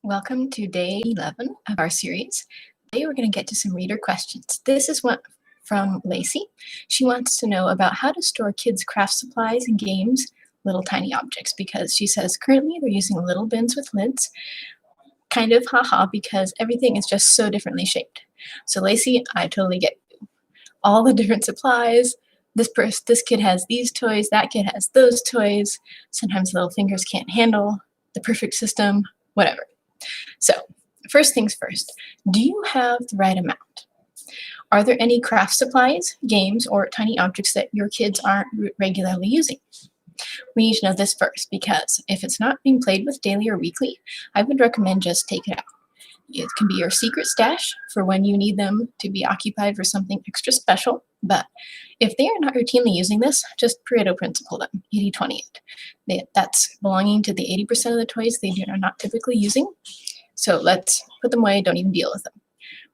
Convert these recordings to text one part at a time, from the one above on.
Welcome to day 11 of our series. Today we're going to get to some reader questions. This is one from Lacey. She wants to know about how to store kids' craft supplies and games, little tiny objects, because she says currently they're using little bins with lids. Kind of haha, because everything is just so differently shaped. So Lacey, I totally get you. All the different supplies. This kid has these toys, that kid has those toys. Sometimes little fingers can't handle the perfect system, whatever. So, first things first, do you have the right amount? Are there any craft supplies, games, or tiny objects that your kids aren't regularly using? We need to know this first because if it's not being played with daily or weekly, I would recommend just take it out. It can be your secret stash for when you need them to be occupied for something extra special, but if they are not routinely using this, just Pareto principle them, 80-20 it. That's belonging to the 80% of the toys they are not typically using. So let's put them away, don't even deal with them.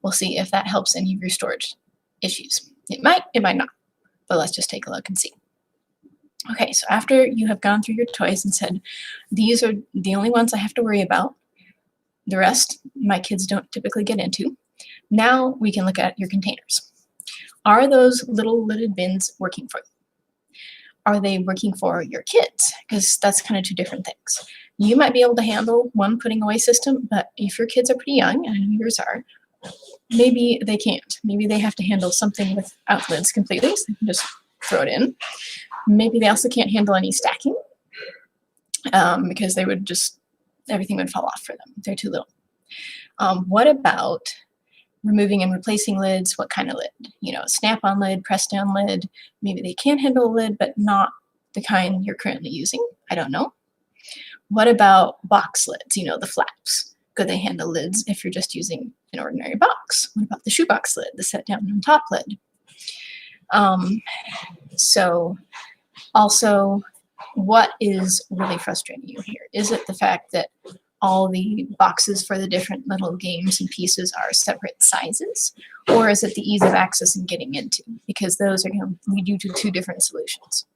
We'll see if that helps any of your storage issues. It might not, but let's just take a look and see. Okay, so after you have gone through your toys and said, these are the only ones I have to worry about, the rest my kids don't typically get into, now we can look at your containers. Are those little lidded bins working for you? Are they working for your kids? Because that's kind of two different things. You might be able to handle one putting away system, but if your kids are pretty young, and I know yours are, maybe they can't. Maybe they have to handle something without lids completely, so they can just throw it in. Maybe they also can't handle any stacking because they would everything would fall off for them. They're too little. What about removing and replacing lids? What kind of lid? A snap-on lid, press-down lid. Maybe they can handle a lid, but not the kind you're currently using. I don't know. What about box lids? The flaps. Could they handle lids if you're just using an ordinary box? What about the shoebox lid, the set-down on top lid? So also, what is really frustrating you here? Is it the fact that all the boxes for the different little games and pieces are separate sizes? Or is it the ease of access and getting into? Because those are going to lead you to two different solutions.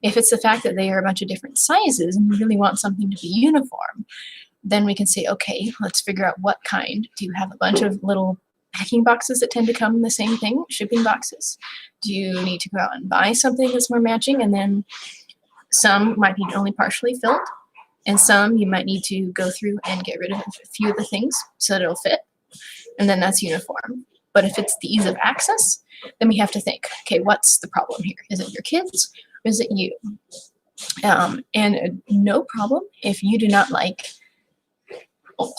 If it's the fact that they are a bunch of different sizes and you really want something to be uniform, then we can say, okay, let's figure out what kind. Do you have a bunch of little packing boxes that tend to come in the same thing, shipping boxes? Do you need to go out and buy something that's more matching? And then some might be only partially filled, and some you might need to go through and get rid of a few of the things so that it'll fit, and then that's uniform. But if it's the ease of access, then we have to think, okay, what's the problem here? Is it your kids or is it you? And no problem if you do not like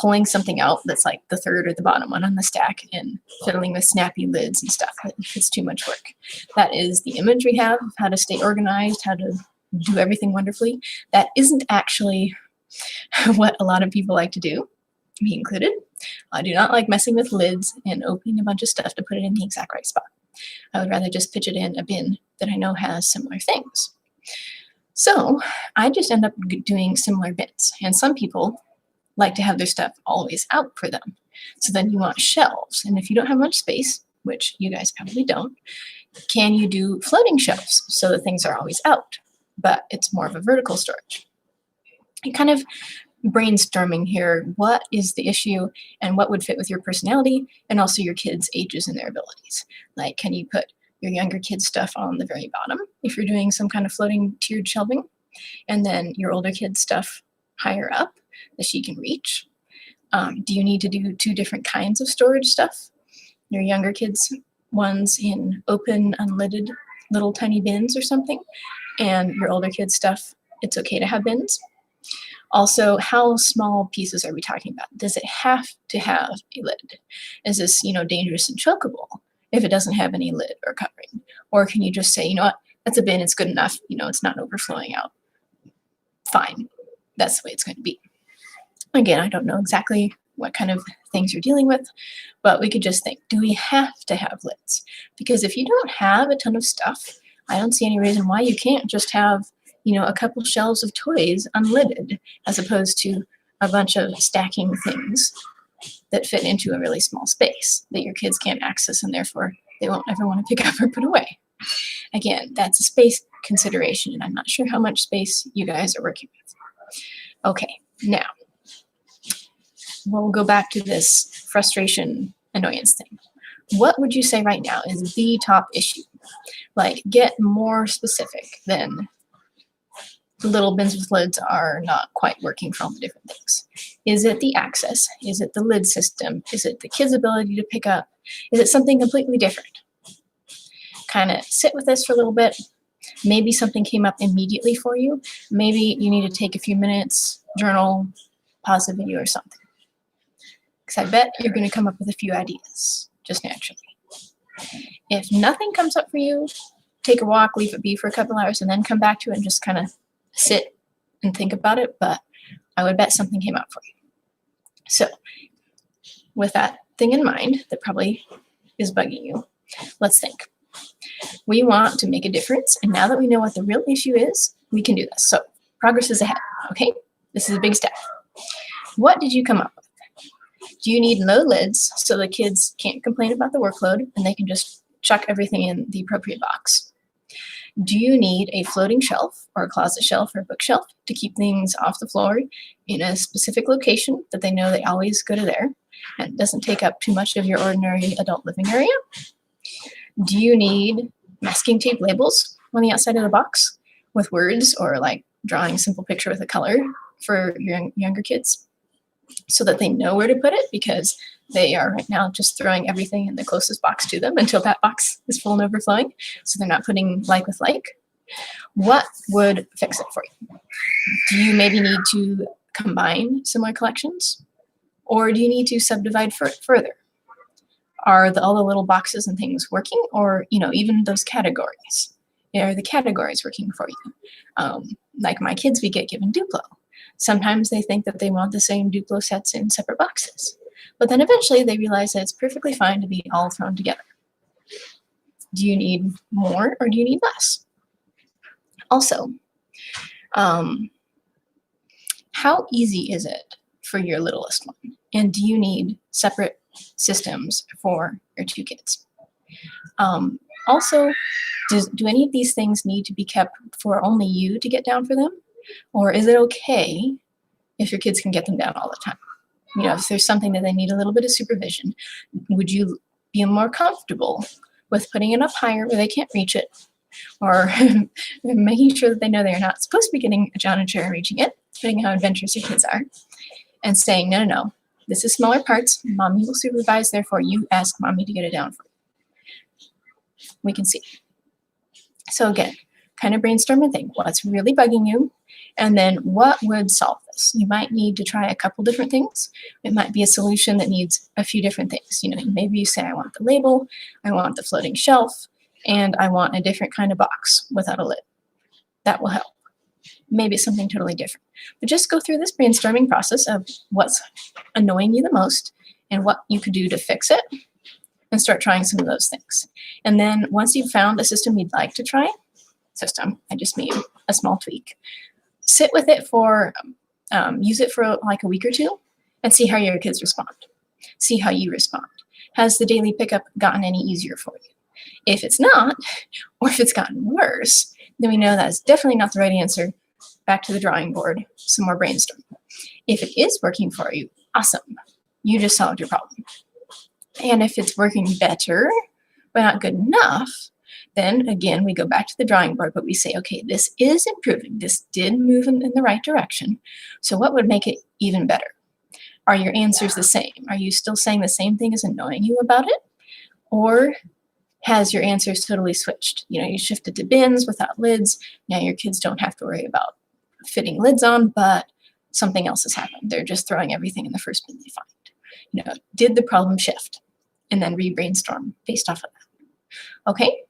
pulling something out that's like the third or the bottom one on the stack and fiddling with snappy lids and stuff. It's too much work. That is the image we have of how to stay organized, how to do everything wonderfully. That isn't actually what a lot of people like to do, me included. I do not like messing with lids and opening a bunch of stuff to put it in the exact right spot. I would rather just pitch it in a bin that I know has similar things. So I just end up doing similar bins. And some people like to have their stuff always out for them. So then you want shelves. And if you don't have much space, which you guys probably don't, can you do floating shelves so that things are always out, but it's more of a vertical storage? And kind of brainstorming here, what is the issue and what would fit with your personality and also your kids' ages and their abilities? Like, can you put your younger kids' stuff on the very bottom if you're doing some kind of floating tiered shelving, and then your older kids' stuff higher up that she can reach? Do you need to do two different kinds of storage stuff? Your younger kids' ones in open, unlidded little tiny bins or something, and your older kids' stuff, it's okay to have bins. Also, how small pieces are we talking about? Does it have to have a lid? Is this, dangerous and chokeable if it doesn't have any lid or covering? Or can you just say, you know what, that's a bin, it's good enough, it's not overflowing out. Fine, that's the way it's going to be. Again, I don't know exactly what kind of things you're dealing with, but we could just think, do we have to have lids? Because if you don't have a ton of stuff, I don't see any reason why you can't just have a couple shelves of toys unlidded, as opposed to a bunch of stacking things that fit into a really small space that your kids can't access and therefore they won't ever want to pick up or put away. Again, that's a space consideration, and I'm not sure how much space you guys are working with. Okay, now, we'll go back to this frustration, annoyance thing. What would you say right now is the top issue? Like, get more specific than the little bins with lids are not quite working for all the different things. Is it the access? Is it the lid system? Is it the kids' ability to pick up? Is it something completely different? Kind of sit with this for a little bit. Maybe something came up immediately for you. Maybe you need to take a few minutes, journal, pause the video or something. Because I bet you're going to come up with a few ideas, just naturally. If nothing comes up for you, take a walk, leave it be for a couple hours, and then come back to it and just kind of sit and think about it. But I would bet something came up for you. So with that thing in mind that probably is bugging you, let's think. We want to make a difference, and now that we know what the real issue is, we can do this. So progress is ahead, okay? This is a big step. What did you come up with? Do you need low lids so the kids can't complain about the workload and they can just chuck everything in the appropriate box? Do you need a floating shelf or a closet shelf or a bookshelf to keep things off the floor in a specific location that they know they always go to there and it doesn't take up too much of your ordinary adult living area? Do you need masking tape labels on the outside of the box with words or like drawing a simple picture with a color for your younger kids so that they know where to put it, because they are right now just throwing everything in the closest box to them until that box is full and overflowing, so they're not putting like with like? What would fix it for you? Do you maybe need to combine similar collections, or do you need to subdivide further? Are all the little boxes and things working, or even those categories? Are the categories working for you? Like my kids, we get given Duplo. Sometimes they think that they want the same Duplo sets in separate boxes, but then eventually they realize that it's perfectly fine to be all thrown together. Do you need more or do you need less? Also, how easy is it for your littlest one? And do you need separate systems for your two kids? Also, do any of these things need to be kept for only you to get down for them? Or is it okay if your kids can get them down all the time? If there's something that they need a little bit of supervision, would you be more comfortable with putting it up higher where they can't reach it? Or making sure that they know they're not supposed to be getting a John and chair and reaching it, depending on how adventurous your kids are, and saying, no, this is smaller parts. Mommy will supervise, therefore you ask mommy to get it down for you. We can see. So again, kind of brainstorm and think, what's really bugging you? And then what would solve this? You might need to try a couple different things. It might be a solution that needs a few different things. Maybe you say, I want the label, I want the floating shelf, and I want a different kind of box without a lid. That will help. Maybe it's something totally different. But just go through this brainstorming process of what's annoying you the most and what you could do to fix it, and start trying some of those things. And then once you've found a system you'd like to try, I just mean a small tweak, sit with it for, use it for like a week or two and see how your kids respond. See how you respond. Has the daily pickup gotten any easier for you? If it's not, or if it's gotten worse, then we know that's definitely not the right answer. Back to the drawing board, some more brainstorm. If it is working for you, awesome. You just solved your problem. And if it's working better, but not good enough, then again, we go back to the drawing board, but we say, okay, this is improving. This did move in the right direction. So what would make it even better? Are your answers the same? Are you still saying the same thing is annoying you about it? Or has your answers totally switched? You shifted to bins without lids. Now your kids don't have to worry about fitting lids on, but something else has happened. They're just throwing everything in the first bin they find. Did the problem shift? And then re-brainstorm based off of that. Okay,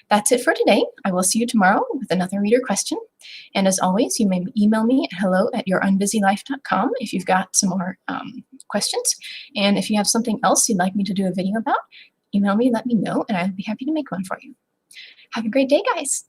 that's it for today. I will see you tomorrow with another reader question. And as always, you may email me at hello@yourunbusylife.com if you've got some more questions. And if you have something else you'd like me to do a video about, email me, let me know, and I'd be happy to make one for you. Have a great day, guys.